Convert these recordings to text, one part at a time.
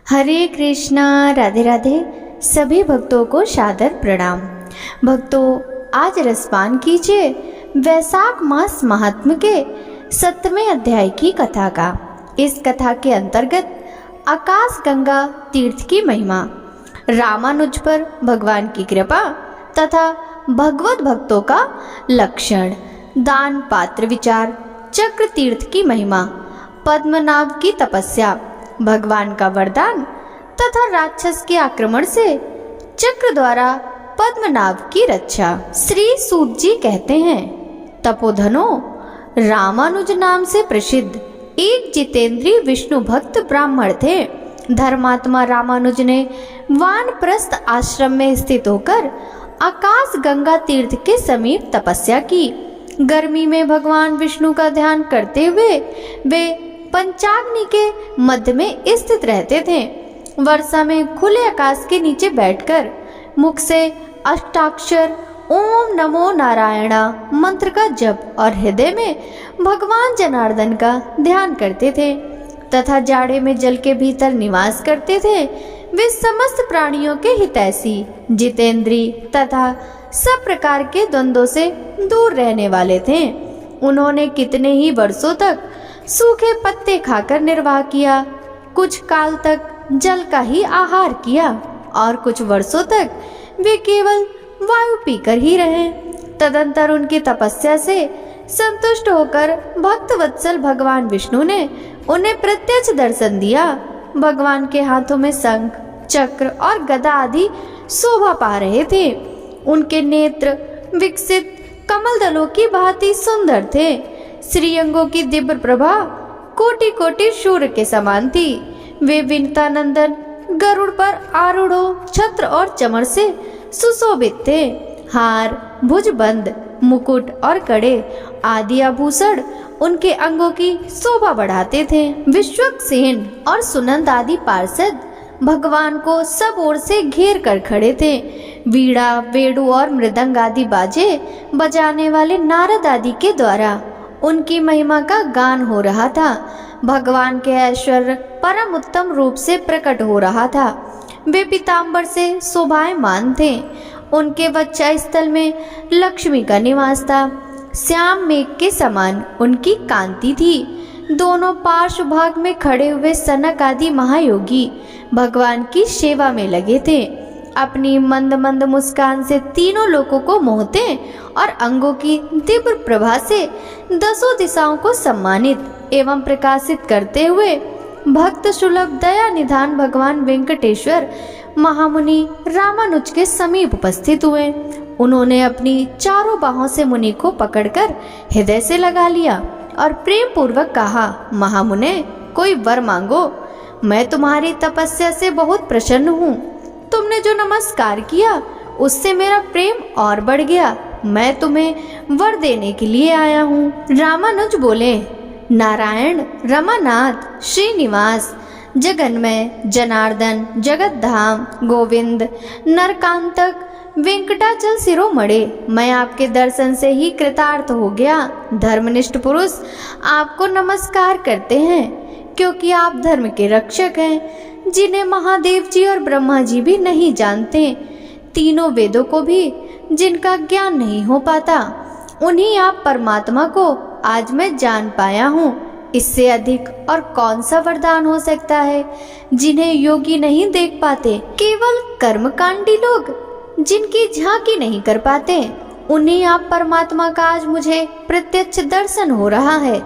हरे कृष्णा। राधे राधे। सभी भक्तों को सादर प्रणाम। भक्तों, आज रसपान कीजिए वैशाख मास महात्म के 7वें अध्याय की कथा का। इस कथा के अंतर्गत आकाश गंगा तीर्थ की महिमा, रामानुज पर भगवान की कृपा तथा भगवत भक्तों का लक्षण, दान पात्र विचार, चक्र तीर्थ की महिमा, पद्मनाभ की तपस्या, भगवान का वरदान तथा राक्षस के आक्रमण से चक्र द्वारा पद्मनाभ की रक्षा। श्री सूत जी कहते हैं, तपोधनो, रामानुज नाम से प्रसिद्ध एक जितेंद्रीय विष्णु भक्त ब्राह्मण थे। धर्मात्मा रामानुज ने वानप्रस्थ आश्रम में स्थित होकर आकाश गंगा तीर्थ के समीप तपस्या की। गर्मी में भगवान विष्णु का ध्यान करते हुए वे पंचाग्नि के मध्य में स्थित रहते थे। वर्षा में खुले आकाश के नीचे बैठकर मुख से अष्टाक्षर ओम नमो नारायणा मंत्र का जप और हृदय में भगवान जनार्दन का ध्यान करते थे तथा जाड़े में जल के भीतर निवास करते थे। वे समस्त प्राणियों के हितैषी, जितेंद्रीय तथा सब प्रकार के द्वंद्वों से दूर रहने वाले थे। उन्होंने कितने ही वर्षों तक सूखे पत्ते खाकर निर्वाह किया, कुछ काल तक जल का ही आहार किया और कुछ वर्षों तक वे केवल वायु पीकर ही रहे। तदंतर उनकी तपस्या से संतुष्ट होकर भक्त वत्सल भगवान विष्णु ने उन्हें प्रत्यक्ष दर्शन दिया। भगवान के हाथों में शंख, चक्र और गदा आदि शोभा पा रहे थे। उनके नेत्र विकसित कमल दलों की भांति सुंदर थे। श्रीअंगों की दिव्य प्रभा कोटि कोटि सूर्य के समान थी। वे विनतानंदन गरुड़ पर आरूढ़ो छत्र और चमर से सुशोभित थे। हार, भुजबंद, मुकुट और कड़े आदि आभूषण उनके अंगों की शोभा बढ़ाते थे। विश्वक्सेन और सुनंद आदि पार्षद भगवान को सब ओर से घेर कर खड़े थे। वीणा, वेणु और मृदंग आदि बाजे बजाने वाले नारद आदि के द्वारा उनकी महिमा का गान हो रहा था। भगवान के ऐश्वर्य परम उत्तम रूप से प्रकट हो रहा था। वे पीताम्बर से शोभायमान थे। उनके वक्षा स्थल में लक्ष्मी का निवास था। श्याम मेघ के समान उनकी कांति थी। दोनों पार्श्व भाग में खड़े हुए सनक आदि महायोगी भगवान की सेवा में लगे थे। अपनी मंद मंद मुस्कान से तीनों लोगों को मोहते और अंगों की दिव्य प्रभा से दसों दिशाओं को सम्मानित एवं प्रकाशित करते हुए भक्त सुलभ दया निधान भगवान वेंकटेश्वर महामुनि रामानुज के समीप उपस्थित हुए। उन्होंने अपनी चारों बाहों से मुनि को पकड़कर हृदय से लगा लिया और प्रेम पूर्वक कहा, महामुने, कोई वर मांगो। मैं तुम्हारी तपस्या से बहुत प्रसन्न हूँ। तुमने जो नमस्कार किया उससे मेरा प्रेम और बढ़ गया। मैं तुम्हें वर देने के लिए आया हूँ। रामानुज बोले, नारायण, रमानाथ, श्रीनिवास, जगन्मय, जनार्दन, जगतधाम, गोविंद, नरकांतक, वेंकटाचल शिरोमणे, मैं आपके दर्शन से ही कृतार्थ हो गया। धर्मनिष्ठ पुरुष आपको नमस्कार करते हैं क्योंकि आप धर्म के रक्षक हैं, जिन्हें महादेव जी और ब्रह्मा जी भी नहीं जानते। तीनों वेदों को भी जिनका ज्ञान नहीं हो पाता, उन्हीं आप परमात्मा को आज मैं जान पाया हूँ। इससे अधिक और कौन सा वरदान हो सकता है? जिन्हें योगी नहीं देख पाते, केवल कर्मकांडी लोग जिनकी झांकी नहीं कर पाते, उन्हीं आप परमात्मा का आज मुझे प्रत्यक्ष दर्शन हो रहा है।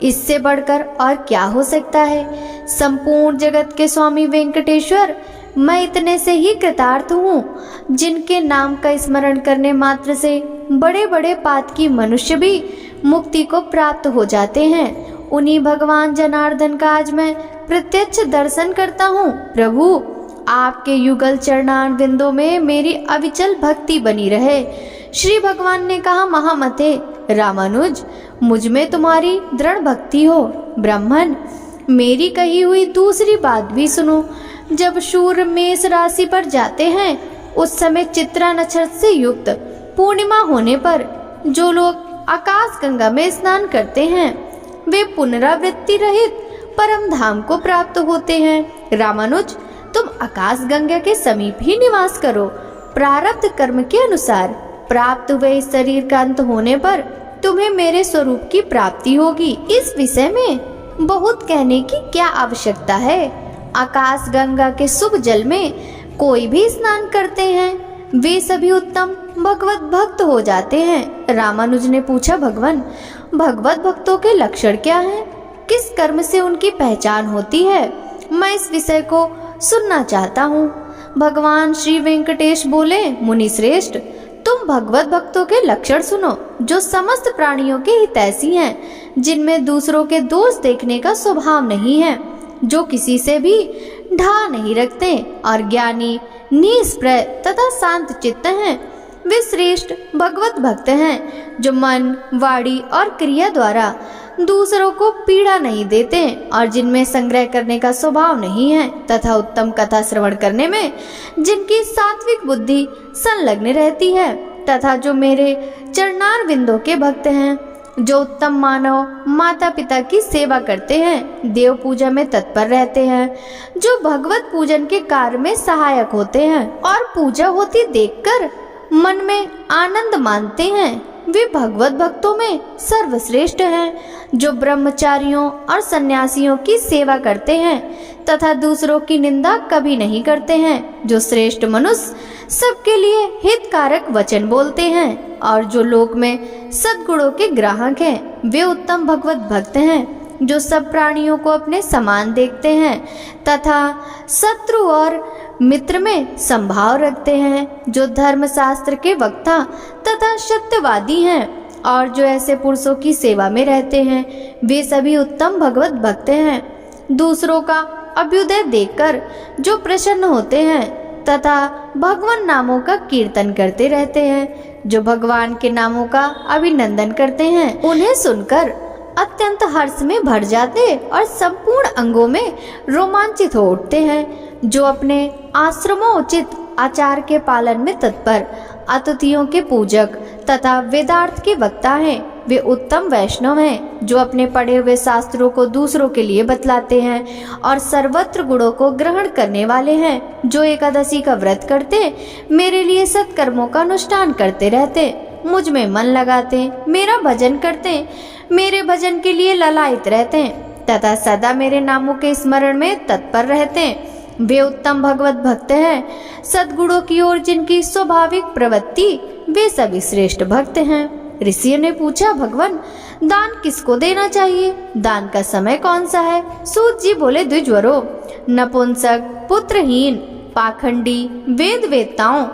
इससे बढ़कर और क्या हो सकता है? संपूर्ण जगत के स्वामी वेंकटेश्वर, मैं इतने से ही कृतार्थ हूँ, जिनके नाम का स्मरण करने मात्र से बड़े बड़े पातकी मनुष्य भी मुक्ति को प्राप्त हो जाते हैं। उन्हीं भगवान जनार्दन का आज मैं प्रत्यक्ष दर्शन करता हूँ। प्रभु, आपके युगल चरणार बिंदों में मेरी अविचल भक्ति बनी रहे। श्री भगवान ने कहा, महामते रामानुज, मुझ में तुम्हारी दृढ़ भक्ति हो। ब्राह्मण, मेरी कही हुई दूसरी बात भी सुनो। जब सूर्य मेष राशि पर जाते हैं, उस समय चित्रा नक्षत्र से युक्त पूर्णिमा होने पर जो लोग आकाश गंगा में स्नान करते हैं, वे पुनरावृत्ति रहित परम धाम को प्राप्त होते हैं। रामानुज, तुम आकाश गंगा के समीप ही निवास करो। प्रारब्ध कर्म के अनुसार प्राप्त हुए इस शरीर का अंत होने पर तुम्हें मेरे स्वरूप की प्राप्ति होगी। इस विषय में बहुत कहने की क्या आवश्यकता है। आकाश गंगा के शुभ जल में कोई भी स्नान करते हैं, वे सभी उत्तम भगवत भक्त हो जाते हैं। रामानुज ने पूछा, भगवान, भगवत भक्तों के लक्षण क्या हैं? किस कर्म से उनकी पहचान होती है? मैं इस विषय को सुनना चाहता हूँ। भगवान श्री वेंकटेश बोले, मुनि श्रेष्ठ, तुम भगवत भक्तों के लक्षण सुनो, जो समस्त प्राणियों के हितैषी हैं, जिनमें दूसरों के दोष देखने का स्वभाव नहीं है, जो किसी से भी ढा नहीं रखते और ज्ञानी, निष्प्रय तथा शांत चित्त हैं। वे श्रेष्ठ भगवत भक्त हैं, जो मन, वाणी और क्रिया द्वारा दूसरों को पीड़ा नहीं देते और जिनमें संग्रह करने का स्वभाव नहीं है तथा उत्तम कथा श्रवण करने में जिनकी सात्विक बुद्धि संलग्न रहती है, तथा जो मेरे चरणार बिंदों के भक्त हैं, जो उत्तम मानव माता पिता की सेवा करते हैं, देव पूजा में तत्पर रहते हैं, जो भगवत पूजन के कार्य में सहायक होते हैं और पूजा होती देखकर मन में आनंद मानते हैं, वे भगवत भक्तों में सर्वश्रेष्ठ हैं। जो ब्रह्मचारियों और सन्यासियों की सेवा करते हैं तथा दूसरों की निंदा कभी नहीं करते हैं, जो श्रेष्ठ मनुष्य सबके लिए हितकारक वचन बोलते हैं और जो लोक में सद्गुणों के ग्राहक हैं, वे उत्तम भगवत भक्त हैं। जो सब प्राणियों को अपने समान देखते हैं तथा शत्रु और मित्र में संभाव रखते हैं, जो धर्म शास्त्र के वक्ता तथा सत्यवादी हैं और जो ऐसे पुरुषों की सेवा में रहते हैं, वे सभी उत्तम भगवत भक्त हैं। दूसरों का अभ्युदय देखकर जो प्रसन्न होते हैं तथा भगवान नामों का कीर्तन करते रहते हैं, जो भगवान के नामों का अभिनंदन करते हैं, उन्हें सुनकर अत्यंत हर्ष में भर जाते और संपूर्ण अंगों में रोमांचित हो उठते हैं, जो अपने आश्रमोचित आचार के पालन में तत्पर, अतिथियों के पूजक तथा वेदार्थ के वक्ता हैं। वे उत्तम वैष्णव हैं, जो अपने पढ़े हुए शास्त्रों को दूसरों के लिए बतलाते हैं और सर्वत्र गुणों को ग्रहण करने वाले हैं, जो एकादशी का व्रत करते, मेरे लिए सत्कर्मों का अनुष्ठान करते रहते, मुझ में मन लगाते, मेरा भजन करते, मेरे भजन के लिए ललायित रहते तथा सदा मेरे नामों के स्मरण में तत्पर रहते। वे उत्तम भगवत भक्त हैं। सद्गुणों की ओर जिनकी स्वाभाविक प्रवृत्ति, वे सभी श्रेष्ठ भक्त हैं। ऋषियों ने पूछा, भगवान, दान किसको देना चाहिए? दान का समय कौन सा है? सूत जी बोले, द्विजवरों, नपुंसक, पुत्रहीन, पाखंडी, वेद वेत्ताओं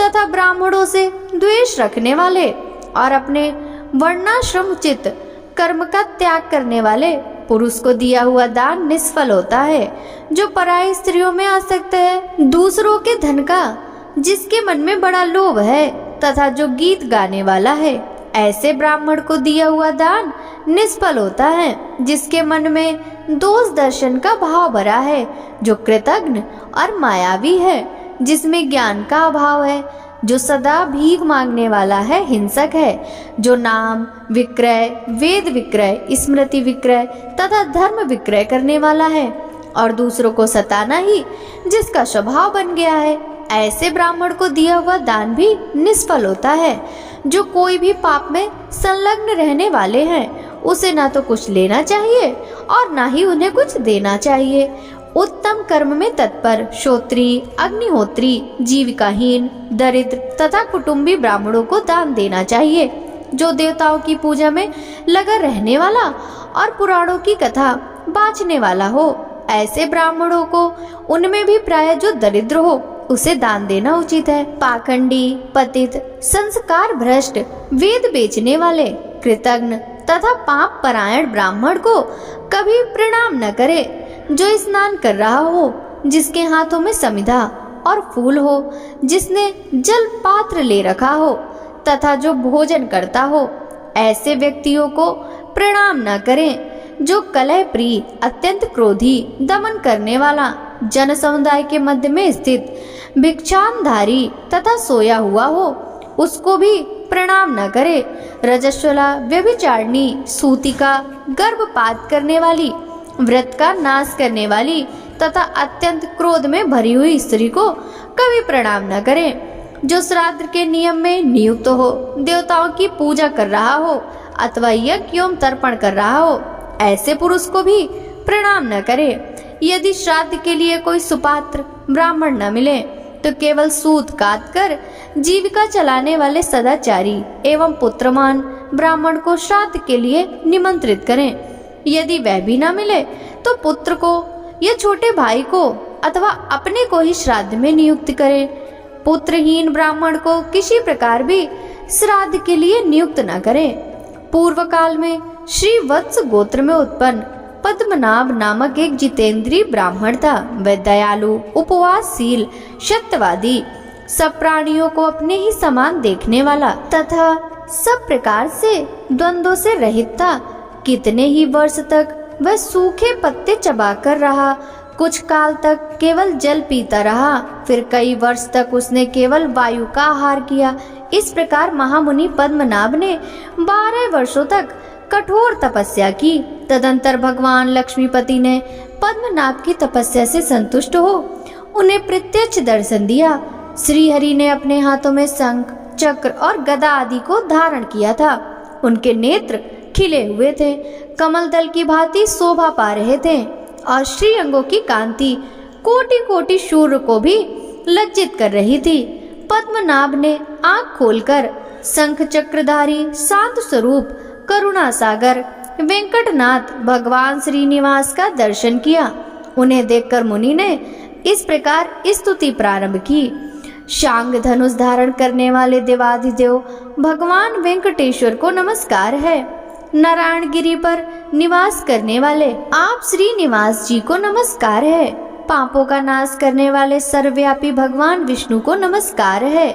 तथा ब्राह्मणों से द्वेष रखने वाले और अपने वर्णाश्रमोचित कर्म का त्याग करने वाले पुरुष को दिया हुआ दान निष्फल होता है। जो पराई स्त्रियों में आसक्त है, दूसरों के धन का जिसके मन में बड़ा लोभ है तथा जो गीत गाने वाला है, ऐसे ब्राह्मण को दिया हुआ दान निष्फल होता है। जिसके मन में दोष दर्शन का भाव भरा है, जो कृतघ्न और मायावी है, जिसमें ज्ञान का अभाव है, जो सदा भीख मांगने वाला है, हिंसक है, जो नाम विक्रय, वेद विक्रय, स्मृति विक्रय तथा धर्म विक्रय करने वाला है और दूसरों को सताना ही जिसका स्वभाव बन गया है, ऐसे ब्राह्मण को दिया हुआ दान भी निष्फल होता है। जो कोई भी पाप में संलग्न रहने वाले हैं, उसे ना तो कुछ लेना चाहिए और ना ही उन्हें कुछ देना चाहिए। उत्तम कर्म में तत्पर श्रोत्री, अग्निहोत्री, जीविकाहीन, दरिद्र तथा कुटुंबी ब्राह्मणों को दान देना चाहिए। जो देवताओं की पूजा में लगा रहने वाला और पुराणों की कथा बाँचने वाला हो, ऐसे ब्राह्मणों को, उनमें भी प्राय जो दरिद्र हो, उसे दान देना उचित है। पाखंडी, पतित, संस्कार भ्रष्ट, वेद बेचने वाले, कृतघ्न तथा पाप परायण ब्राह्मण को कभी प्रणाम न करे। जो स्नान कर रहा हो, जिसके हाथों में समिधा और फूल हो, जिसने जल पात्र ले रखा हो तथा जो भोजन करता हो, ऐसे व्यक्तियों को प्रणाम न करें। जो कलह प्रिय, अत्यंत क्रोधी, दमन करने वाला, जन समुदाय के मध्य में स्थित, भिक्षांधारी तथा सोया हुआ हो, उसको भी प्रणाम न करे। रजस्वला, व्यभिचारिणी, सूतिका, गर्भपात करने वाली व्रत का नाश करने वाली तथा अत्यंत क्रोध में भरी हुई स्त्री को कभी प्रणाम न करें। जो श्राद्ध के नियम में नियुक्त हो, देवताओं की पूजा कर रहा हो अथवा यज्ञ एवं तर्पण कर रहा हो, ऐसे पुरुष को भी प्रणाम न करें। यदि श्राद्ध के लिए कोई सुपात्र ब्राह्मण न मिले तो केवल सूत काट कर जीविका चलाने वाले सदाचारी एवं पुत्रमान ब्राह्मण को श्राद्ध के लिए निमंत्रित करें। यदि वह भी न मिले तो पुत्र को या छोटे भाई को अथवा अपने को ही श्राद्ध में नियुक्त करें। पुत्रहीन ब्राह्मण को किसी प्रकार भी श्राद्ध के लिए नियुक्त न करें। पूर्व काल में श्री वत्स गोत्र में उत्पन्न पद्मनाभ नामक एक जितेंद्रीय ब्राह्मण था। वह दयालु, उपवासशील, सत्यवादी, सब प्राणियों को अपने ही समान देखने वाला तथा सब प्रकार से द्वंद्वों से रहित था। कितने ही वर्ष तक वह सूखे पत्ते चबाकर रहा। कुछ काल तक केवल जल पीता रहा। फिर कई वर्ष तक उसने केवल वायु का आहार किया। इस प्रकार महामुनि पद्मनाभ ने 12 वर्षों तक कठोर तपस्या की। तदंतर भगवान लक्ष्मीपति ने पद्मनाभ की तपस्या से संतुष्ट हो उन्हें प्रत्यक्ष दर्शन दिया। श्री हरि ने अपने हाथों में शंख, चक्र और गदा आदि को धारण किया था। उनके नेत्र खिले हुए थे, कमल दल की भांति शोभा पा रहे थे और श्री अंगों की कांति कोटि कोटि सूर्य को भी लज्जित कर रही थी। पद्मनाभ ने आंख खोलकर शंख चक्रधारी शांत स्वरूप करुणा सागर वेंकटनाथ भगवान श्रीनिवास का दर्शन किया। उन्हें देखकर मुनि ने इस प्रकार स्तुति प्रारंभ की। शांग धनुष धारण करने वाले देवाधिदेव भगवान वेंकटेश्वर को नमस्कार है। नारायण गिरी पर निवास करने वाले आप श्रीनिवास जी को नमस्कार है। पापों का नाश करने वाले सर्वव्यापी भगवान विष्णु को नमस्कार है।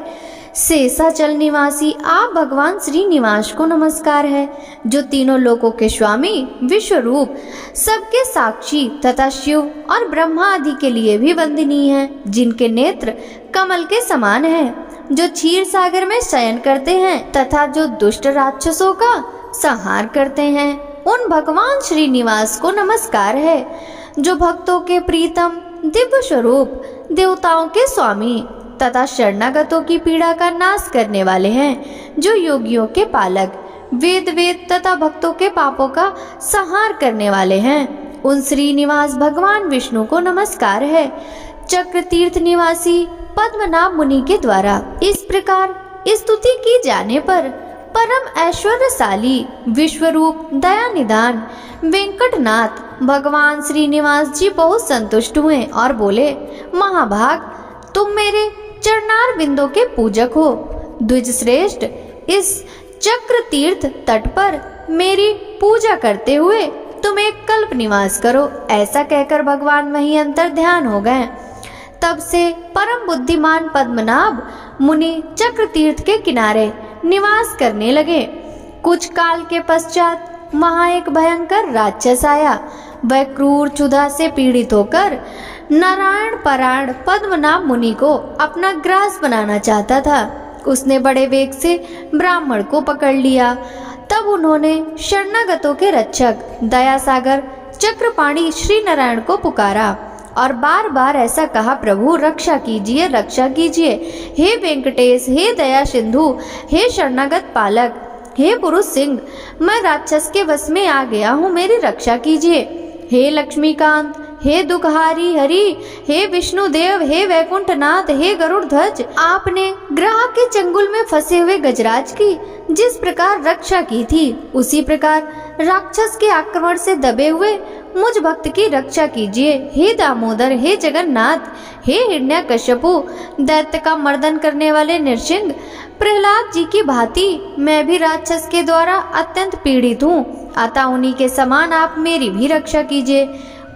शेषाचल निवासी आप भगवान श्रीनिवास को नमस्कार है, जो तीनों लोकों के स्वामी, विश्वरूप, सबके साक्षी तथा शिव और ब्रह्मा आदि के लिए भी वंदनीय हैं, जिनके नेत्र कमल के समान हैं, जो क्षीर सागर में शयन करते हैं तथा जो दुष्ट राक्षसों का संहार करते हैं। उन भगवान श्रीनिवास को नमस्कार है, जो भक्तों के प्रीतम, दिव्य स्वरूप, देवताओं के स्वामी तथा शरणागतों की पीड़ा का नाश करने वाले हैं, जो योगियों के पालक, वेद तथा भक्तों के पापों का संहार करने वाले हैं। उन श्रीनिवास भगवान विष्णु को नमस्कार है। चक्र तीर्थ निवासी पद्मनाभ मुनि के द्वारा इस प्रकार स्तुति की जाने पर परम ऐश्वर्यशाली, विश्वरूप, दया निधान वेंकटनाथ भगवान श्रीनिवास जी बहुत संतुष्ट हुए और बोले, महाभाग, तुम मेरे चरणार बिंदों के पूजक हो। द्विज श्रेष्ठ, इस चक्र तीर्थ तट पर मेरी पूजा करते हुए तुम एक कल्प निवास करो। ऐसा कहकर भगवान वहीं अंतर ध्यान हो गए। तब से परम बुद्धिमान पद्मनाभ मुनि चक्र तीर्थ के किनारे निवास करने लगे। कुछ काल के पश्चात वहां एक भयंकर राक्षस आया। वह क्रूर क्षुधा से पीड़ित होकर नारायण परायण पद्मनाभ मुनि को अपना ग्रास बनाना चाहता था। उसने बड़े वेग से ब्राह्मण को पकड़ लिया। तब उन्होंने शरणागतों के रक्षक दया सागर चक्रपाणी श्री नारायण को पुकारा और बार बार ऐसा कहा, प्रभु रक्षा कीजिए, रक्षा कीजिए। हे वेंकटेश, हे दया सिंधु, हे शरणागत पालक, हे पुरुष सिंह, मैं राक्षस के वश में आ गया हूँ, मेरी रक्षा कीजिए। हे लक्ष्मीकांत, हे दुखहारी हरि, हे विष्णुदेव, हे वैकुंठनाथ, हे गरुड़ ध्वज, आपने ग्रह के चंगुल में फंसे हुए गजराज की जिस प्रकार रक्षा की थी, उसी प्रकार राक्षस के आक्रमण से दबे हुए मुझ भक्त की रक्षा कीजिए। हे दामोदर, हे जगन्नाथ, हे हिरण्यकश्यपु, दैत्य का मर्दन करने वाले नृसिंह, प्रहलाद जी की भांति मैं भी राक्षस के द्वारा अत्यंत पीड़ित हूँ, अतः उन्हीं के समान आप मेरी भी रक्षा कीजिए।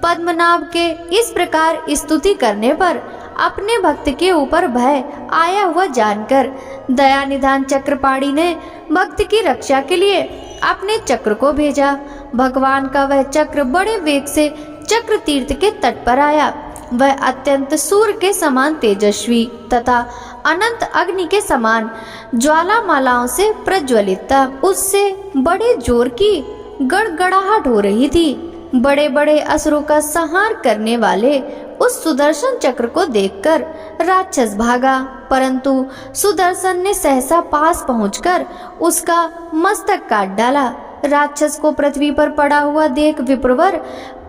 पद्मनाभ के इस प्रकार स्तुति करने पर अपने भक्त के ऊपर भय आया हुआ जानकर दया निधान चक्रपाणी ने भक्त की रक्षा के लिए अपने चक्र को भेजा। भगवान का वह चक्र बड़े वेग से चक्र तीर्थ के तट पर आया। वह अत्यंत सूर्य के समान तेजस्वी तथा अनंत अग्नि के समान ज्वालामालाओं से प्रज्वलित था। उससे बड़े जोर की गड़गड़ाहट हो रही थी। बड़े बड़े असुरों का संहार करने वाले उस सुदर्शन चक्र को देखकर राक्षस भागा, परंतु सुदर्शन ने सहसा पास पहुंचकर उसका मस्तक काट डाला। राक्षस को पृथ्वी पर पड़ा हुआ देख विप्रवर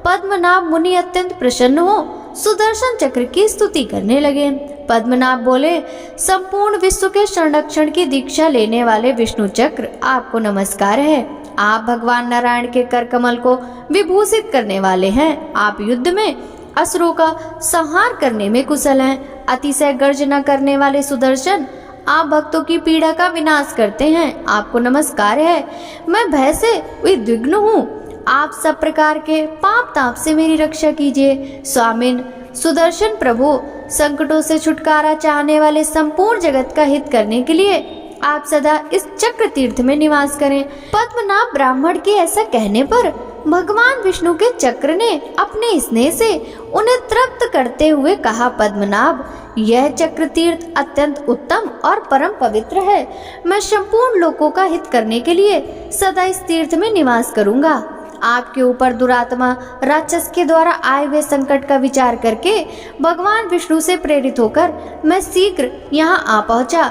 पद्मनाभ मुनि अत्यंत प्रसन्न हो सुदर्शन चक्र की स्तुति करने लगे। पद्मनाभ बोले, संपूर्ण विश्व के संरक्षण की दीक्षा लेने वाले विष्णु चक्र, आपको नमस्कार है। आप भगवान नारायण के कर कमल को विभूषित करने वाले हैं। आप युद्ध में असुरों का संहार करने में कुशल हैं। अतिशय गर्जना करने वाले सुदर्शन, आप भक्तों की पीड़ा का विनाश करते हैं। आपको नमस्कार है। मैं भय से उद्विग्न हूँ। आप सब प्रकार के पाप ताप से मेरी रक्षा कीजिए। स्वामिन सुदर्शन प्रभु, संकटों से छुटकारा चाहने वाले संपूर्ण जगत का हित करने के लिए आप सदा इस चक्र तीर्थ में निवास करें। पद्मनाभ ब्राह्मण के ऐसा कहने पर भगवान विष्णु के चक्र ने अपने स्नेह से उन्हें तृप्त करते हुए कहा, पद्मनाभ, यह चक्र तीर्थ अत्यंत उत्तम और परम पवित्र है। मैं संपूर्ण लोगों का हित करने के लिए सदा इस तीर्थ में निवास करूंगा। आपके ऊपर दुरात्मा राक्षस के द्वारा आए हुए संकट का विचार करके भगवान विष्णु से प्रेरित होकर मैं शीघ्र यहाँ आ पहुँचा।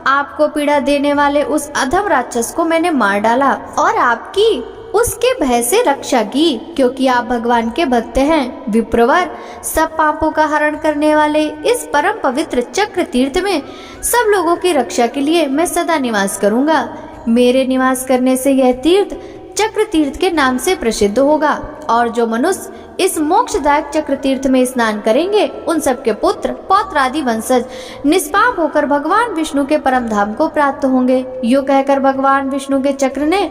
आपको पीड़ा देने वाले उस अधम राक्षस को मैंने मार डाला और आपकी उसके भय से रक्षा की, क्योंकि आप भगवान के भक्त हैं। विप्रवर, सब पापों का हरण करने वाले इस परम पवित्र चक्र तीर्थ में सब लोगों की रक्षा के लिए मैं सदा निवास करूंगा। मेरे निवास करने से यह तीर्थ चक्र तीर्थ के नाम से प्रसिद्ध होगा, और जो मनुष्य इस मोक्षदायक चक्र तीर्थ में स्नान करेंगे उन सबके पुत्र पौत्र आदि वंशज निष्पाप होकर भगवान विष्णु के परम धाम को प्राप्त होंगे। यो कहकर भगवान विष्णु के चक्र ने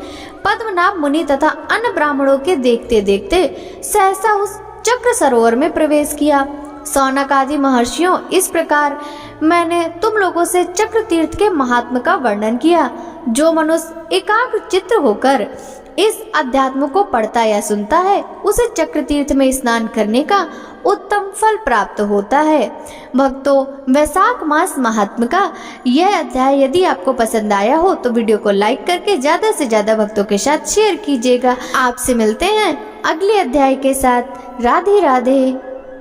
पद्मनाभ मुनि तथा अन्य ब्राह्मणों के देखते देखते सहसा उस चक्र सरोवर में प्रवेश किया। सौनक आदि महर्षियों, इस प्रकार मैंने तुम लोगों से चक्र तीर्थ के महात्म का वर्णन किया। जो मनुष्य एकाग्र चित्त होकर इस अध्यात्म को पढ़ता या सुनता है उसे चक्र तीर्थ में स्नान करने का उत्तम फल प्राप्त होता है। भक्तों, वैशाख मास महात्म का यह अध्याय यदि आपको पसंद आया हो तो वीडियो को लाइक करके ज्यादा से ज्यादा भक्तों के साथ शेयर कीजिएगा। आपसे मिलते हैं अगले अध्याय के साथ। राधे राधे।